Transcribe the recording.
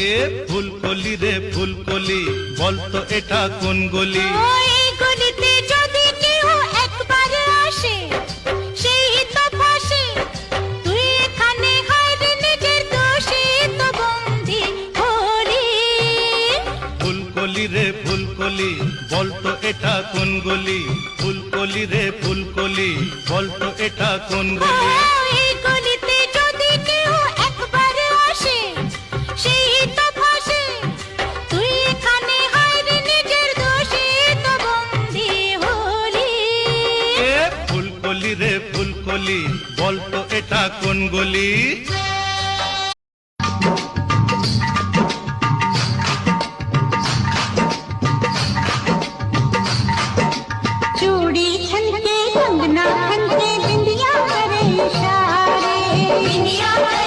এ ফুলকলি রে ফুলকলি, বলতো এটা কোন গলি? ওই গলিতে যদি কেউ একবার আসে, সেই তো ফাঁসে। তুই এখানে হায়রে নিজের দোষে তো বন্দি হলি। ফুলকলি রে ফুলকলি, বলতো এটা কোন গলি? ফুলকলি রে ফুলকলি, বলতো এটা কোন গলি? এই গলিতে যদি কেউ একবার আসে, সেই তো ফাঁসে। তুই এখানে হায়রে নিজের দোষে তো বন্দি হলি। এ ফুলকলি রে ফুলকলি, বলতো এটা কোন গলি? चूड़ी छनके कंगना खनके बिंदिया करे इशारे, बिंदिया करे